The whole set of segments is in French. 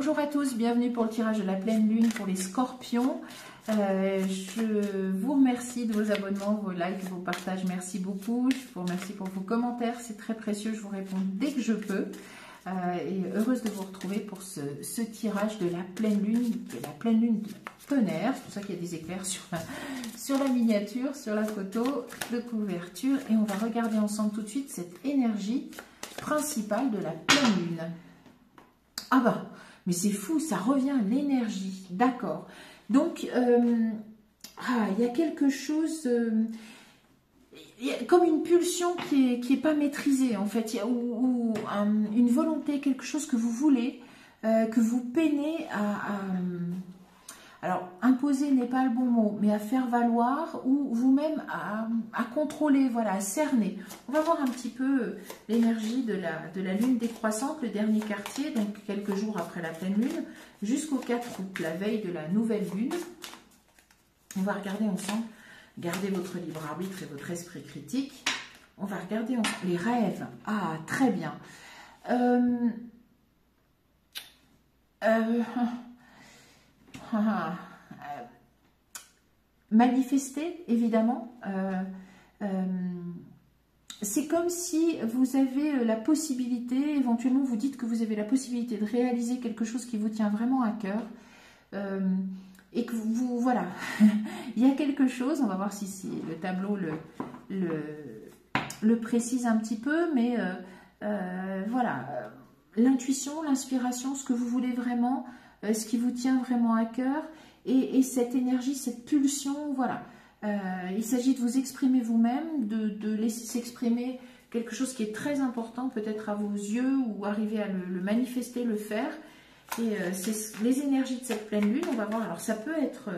Bonjour à tous, bienvenue pour le tirage de la pleine lune pour les scorpions. Je vous remercie de vos abonnements, vos likes, vos partages, merci beaucoup. Je vous remercie pour vos commentaires, c'est très précieux, je vous réponds dès que je peux. Et heureuse de vous retrouver pour ce tirage de la pleine lune, de tonnerre. C'est pour ça qu'il y a des éclairs sur la miniature, sur la photo de couverture. Et on va regarder ensemble tout de suite cette énergie principale de la pleine lune. Ah bah, mais c'est fou, ça revient, l'énergie, d'accord. Donc, il y a quelque chose, il y a comme une pulsion qui est pas maîtrisée en fait, ou une volonté, quelque chose que vous voulez, que vous peinez alors imposer n'est pas le bon mot, mais à faire valoir ou vous-même à contrôler, voilà, à cerner. On va voir un petit peu l'énergie de la lune décroissante, le dernier quartier, donc quelques jours après la pleine lune, jusqu'au 4 août, la veille de la nouvelle lune. On va regarder ensemble, gardez votre libre arbitre et votre esprit critique. On va regarder ensemble les rêves. Ah, très bien. Manifester, évidemment. C'est comme si vous avez la possibilité, éventuellement vous dites que vous avez la possibilité de réaliser quelque chose qui vous tient vraiment à cœur. Et que vous, voilà, il y a quelque chose, on va voir si le tableau le précise un petit peu, mais voilà, l'intuition, l'inspiration, ce que vous voulez vraiment, ce qui vous tient vraiment à cœur, et cette énergie, cette pulsion, voilà. Il s'agit de vous exprimer vous-même, de laisser s'exprimer quelque chose qui est très important, peut-être à vos yeux, ou arriver à le manifester, le faire. Et c'est les énergies de cette pleine lune, on va voir. Alors ça peut être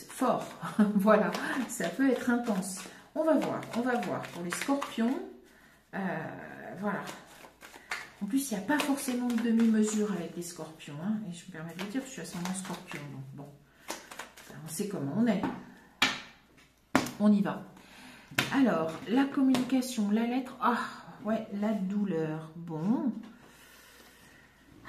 fort, voilà, ça peut être intense. On va voir pour les scorpions. Voilà. En plus, il n'y a pas forcément de demi-mesure avec les scorpions. Hein, et je me permets de le dire, je suis ascendant scorpion. Donc bon, on sait comment on est. On y va. Alors, la communication, la lettre. Ah, ouais, la douleur. Bon.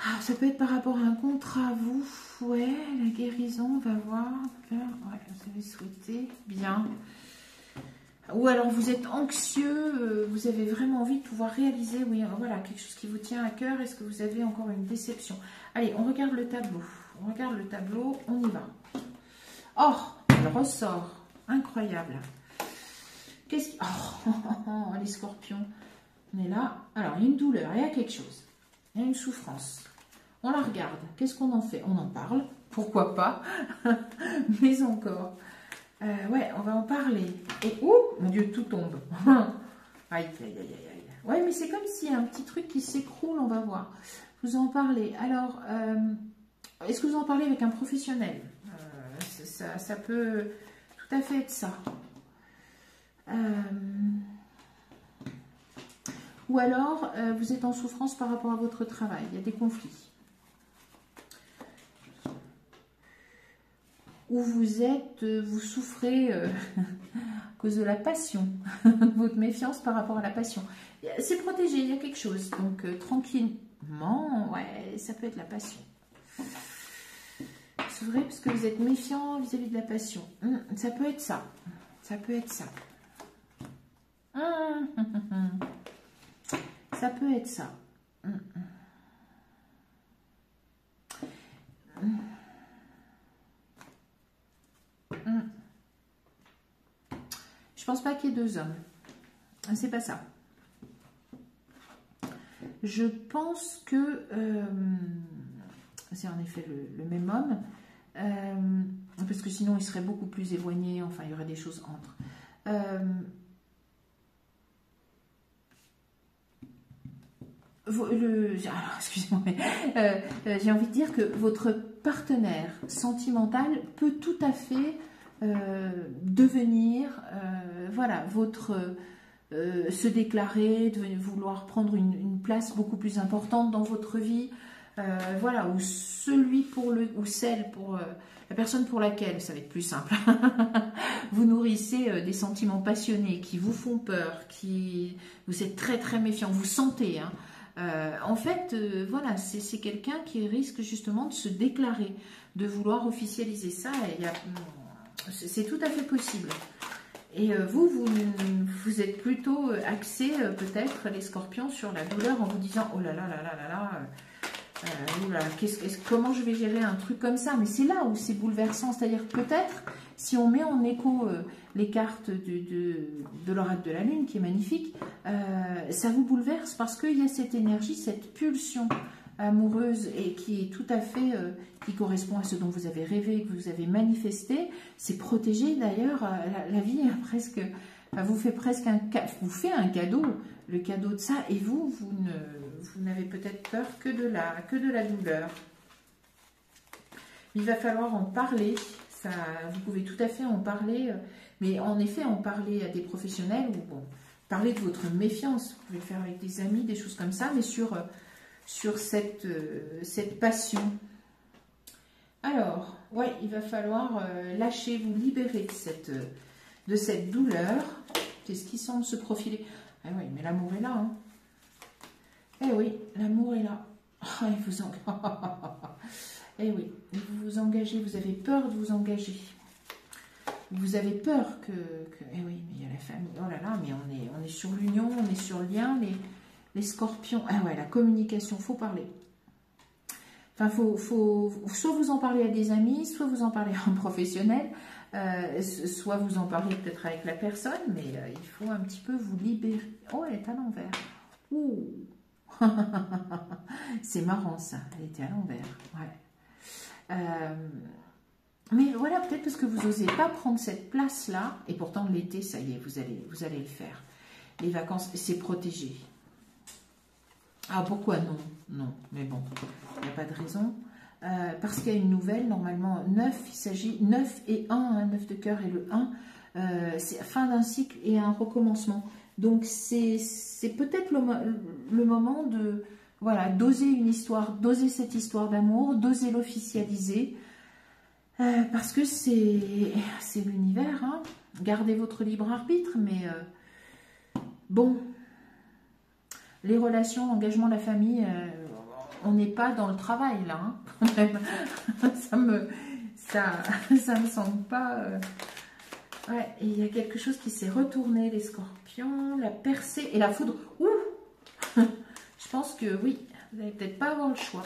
Ah, ça peut être par rapport à un contrat à vous. Ouais, la guérison, on va voir. Ouais, vous avez souhaité. Bien. Ou alors vous êtes anxieux, vous avez vraiment envie de pouvoir réaliser, oui, voilà, quelque chose qui vous tient à cœur. Est-ce que vous avez encore une déception? Allez, on regarde le tableau. On regarde le tableau, on y va. Oh, le ressort, incroyable. Qu'est-ce qui... Oh, les scorpions. On est là. Alors, il y a une douleur, il y a quelque chose. Il y a une souffrance. On la regarde. Qu'est-ce qu'on en fait? On en parle. Pourquoi pas? Mais encore... ouais, on va en parler. Et oh, mon Dieu, tout tombe. Aïe, aïe, aïe, aïe. Ouais, mais c'est comme s'il y a un petit truc qui s'écroule, on va voir. Vous en parlez. Alors, est-ce que vous en parlez avec un professionnel? Ça peut tout à fait être ça. Ou alors, vous êtes en souffrance par rapport à votre travail. Il y a des conflits. Ou vous souffrez à cause de la passion, votre méfiance par rapport à la passion. C'est protégé, il y a quelque chose. Donc, tranquillement, ouais, ça peut être la passion. C'est vrai, parce que vous êtes méfiant vis-à-vis de la passion. Ça peut être ça. Ça peut être ça. Ça peut être ça. Je pense pas qu'il y ait deux hommes. C'est pas ça. Je pense que c'est en effet le même homme. Parce que sinon il serait beaucoup plus éloigné. Enfin, il y aurait des choses entre. Excusez-moi, mais j'ai envie de dire que votre partenaire sentimental peut tout à fait devenir, voilà, se déclarer, vouloir prendre une place beaucoup plus importante dans votre vie, voilà, ou celui ou celle pour la personne pour laquelle, ça va être plus simple, vous nourrissez des sentiments passionnés qui vous font peur, vous êtes très très méfiant, vous sentez, hein, En fait, voilà, c'est quelqu'un qui risque justement de se déclarer, de vouloir officialiser ça. C'est tout à fait possible. Et vous êtes plutôt axé, peut-être, les scorpions, sur la douleur en vous disant « Oh là là là là là là comment je vais gérer un truc comme ça ?» Mais c'est là où c'est bouleversant. C'est-à-dire peut-être, si on met en écho les cartes de l'oracle de la Lune, qui est magnifique, ça vous bouleverse parce qu'il y a cette énergie, cette pulsion amoureuse et qui est tout à fait, qui correspond à ce dont vous avez rêvé, que vous avez manifesté. C'est protégé d'ailleurs, la vie presque, vous fait presque vous fait un cadeau, le cadeau de ça, et vous n'avez peut-être peur que de la douleur. Il va falloir en parler, ça, vous pouvez tout à fait en parler, mais en effet en parler à des professionnels, ou bon, parler de votre méfiance, vous pouvez le faire avec des amis, des choses comme ça, mais sur cette passion. Alors, ouais, il va falloir lâcher, vous libérer de cette douleur. C'est ce qui semble se profiler. Ah oui, mais l'amour est là. Hein. Eh oui, l'amour est là. Oh, eh oui, vous vous engagez, vous avez peur de vous engager. Vous avez peur que eh oui, mais il y a la famille. Oh là là, mais on est sur l'union, on est sur le lien, les scorpions. Ah ouais, la communication, faut parler. Enfin, soit vous en parlez à des amis, soit vous en parlez à un professionnel, soit vous en parlez peut-être avec la personne, mais il faut un petit peu vous libérer. Oh, elle est à l'envers. Ouh. C'est marrant ça, elle était à l'envers. Ouais. Mais voilà, peut-être parce que vous n'osez pas prendre cette place-là, et pourtant l'été, ça y est, vous allez le faire. Les vacances, c'est protégé. Ah, pourquoi non? Non, mais bon, il n'y a pas de raison. Parce qu'il y a une nouvelle, normalement 9, il s'agit 9 et 1, hein, 9 de cœur et le 1, c'est fin d'un cycle et un recommencement. Donc c'est peut-être le moment de, voilà, d'oser une histoire, d'oser cette histoire d'amour, d'oser l'officialiser. Parce que c'est l'univers, hein. Gardez votre libre arbitre, mais bon, les relations, l'engagement, la famille, on n'est pas dans le travail là, hein. ça me semble pas. Ouais, et il y a quelque chose qui s'est retourné, les scorpions, la percée et la foudre. Ouh. Je pense que oui, vous n'allez peut-être pas avoir le choix.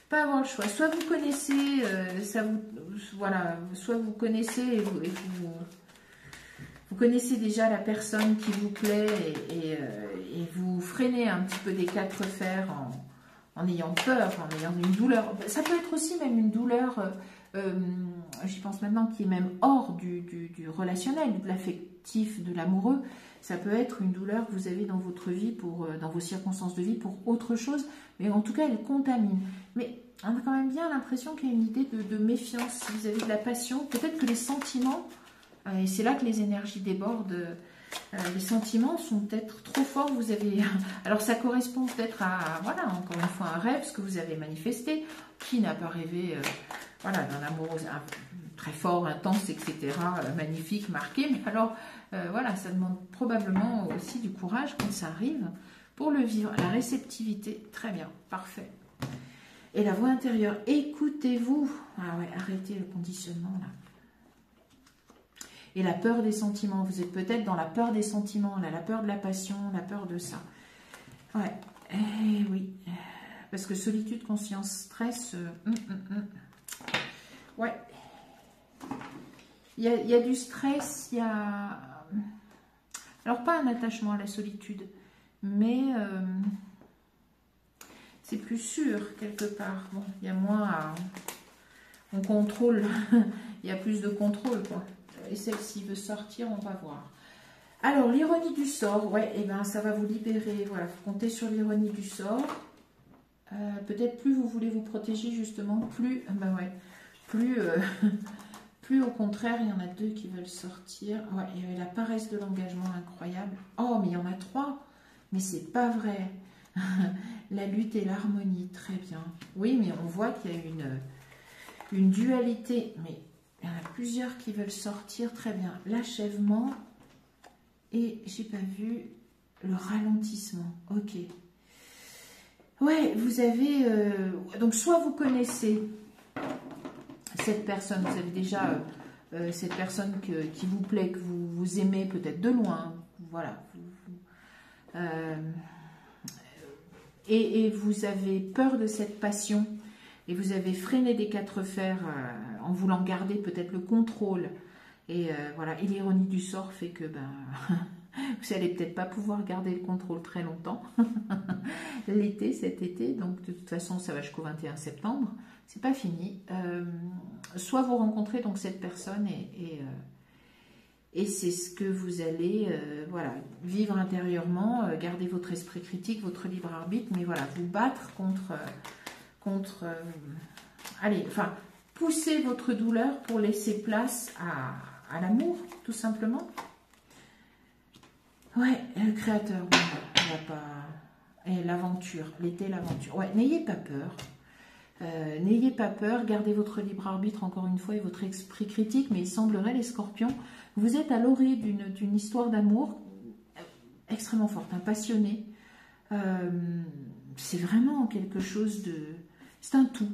Pas avoir le choix. Soit vous connaissez, voilà, soit vous connaissez et vous connaissez déjà la personne qui vous plaît et vous freinez un petit peu des quatre fers en ayant peur, en ayant une douleur. Ça peut être aussi même une douleur, j'y pense maintenant, qui est même hors du relationnel, de l'affectif, de l'amoureux. Ça peut être une douleur que vous avez dans votre vie, dans vos circonstances de vie, pour autre chose, mais en tout cas, elle contamine. Mais on a quand même bien l'impression qu'il y a une idée de méfiance vis-à-vis de la passion. Peut-être que les sentiments, et c'est là que les énergies débordent, les sentiments sont peut-être trop forts. Vous avez, alors ça correspond peut-être à, voilà, encore une fois, un rêve, ce que vous avez manifesté. Qui n'a pas rêvé, voilà, d'un amour très fort, intense, etc., magnifique, marqué. Mais alors, voilà, ça demande probablement aussi du courage quand ça arrive pour le vivre. La réceptivité, très bien, parfait. Et la voix intérieure, écoutez-vous. Ah ouais, arrêtez le conditionnement là. Et la peur des sentiments, vous êtes peut-être dans la peur des sentiments, là, la peur de la passion, la peur de ça. Ouais, oui. Parce que solitude, conscience, stress, ouais. Il y a du stress, il y a... Alors, pas un attachement à la solitude, mais c'est plus sûr, quelque part. Bon, il y a moins à... On contrôle, il y a plus de contrôle, quoi. Et celle-ci veut sortir, on va voir. Alors, l'ironie du sort, ouais, et ben ça va vous libérer. Voilà, faut compter sur l'ironie du sort. Peut-être plus vous voulez vous protéger, justement, plus, ben ouais, plus au contraire, il y en a deux qui veulent sortir. Ouais, il y avait la paresse de l'engagement incroyable. Oh, mais il y en a trois. Mais c'est pas vrai. La lutte et l'harmonie, très bien. Oui, mais on voit qu'il y a une dualité, mais il y en a plusieurs qui veulent sortir, très bien. L'achèvement et, j'ai pas vu, le ralentissement. Ok. Ouais, vous avez... donc, soit vous connaissez cette personne, vous avez déjà cette personne qui vous plaît, que vous aimez peut-être de loin, voilà. Et vous avez peur de cette passion, et vous avez freiné des quatre fers en voulant garder peut-être le contrôle. Et voilà, et l'ironie du sort fait que vous n'allez peut-être pas pouvoir garder le contrôle très longtemps. Cet été, donc de toute façon ça va jusqu'au 21 septembre, c'est pas fini. Soit vous rencontrez donc cette personne et c'est ce que vous allez voilà, vivre intérieurement, garder votre esprit critique, votre libre arbitre, mais voilà, vous battre contre allez, enfin, pousser votre douleur pour laisser place à l'amour, tout simplement. Ouais, le créateur, bon, on va pas... Et l'aventure, l'été, l'aventure. Ouais, n'ayez pas peur. N'ayez pas peur, gardez votre libre arbitre encore une fois et votre esprit critique, mais il semblerait, les scorpions, vous êtes à l'orée d'une histoire d'amour extrêmement forte, passionnée. C'est vraiment quelque chose de... C'est un tout.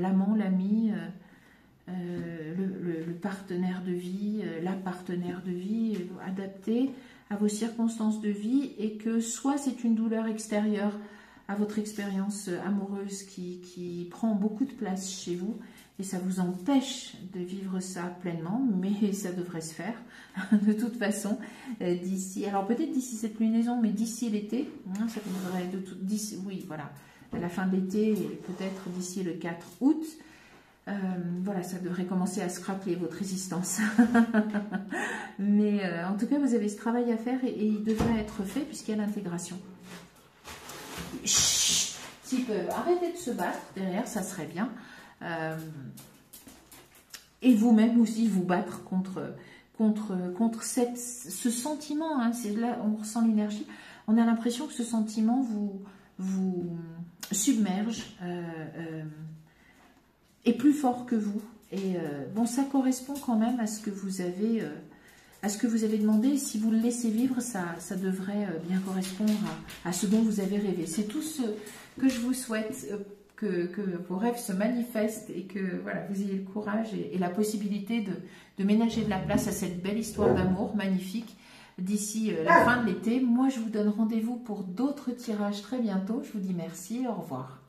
L'amant, l'ami, le partenaire de vie, la partenaire de vie, adapté à vos circonstances de vie, et que soit c'est une douleur extérieure à votre expérience amoureuse qui prend beaucoup de place chez vous et ça vous empêche de vivre ça pleinement, mais ça devrait se faire de toute façon d'ici, alors peut-être d'ici cette lunaison, mais d'ici l'été, ça devrait d'ici, oui voilà, à la fin de l'été et peut-être d'ici le 4 août. Voilà, ça devrait commencer à scraper votre résistance. Mais en tout cas, vous avez ce travail à faire et il devrait être fait puisqu'il y a l'intégration. S'ils peuvent arrêter de se battre derrière, ça serait bien. Et vous-même aussi vous battre contre ce sentiment. Hein, c'est là, on ressent l'énergie. On a l'impression que ce sentiment vous submerge. Est plus fort que vous. Et bon, ça correspond quand même à ce que vous avez, demandé. Si vous le laissez vivre, ça devrait bien correspondre à ce dont vous avez rêvé. C'est tout ce que je vous souhaite, que vos rêves se manifestent et que voilà, vous ayez le courage et la possibilité de ménager de la place à cette belle histoire d'amour magnifique d'ici la fin de l'été. Moi, je vous donne rendez-vous pour d'autres tirages très bientôt. Je vous dis merci, au revoir.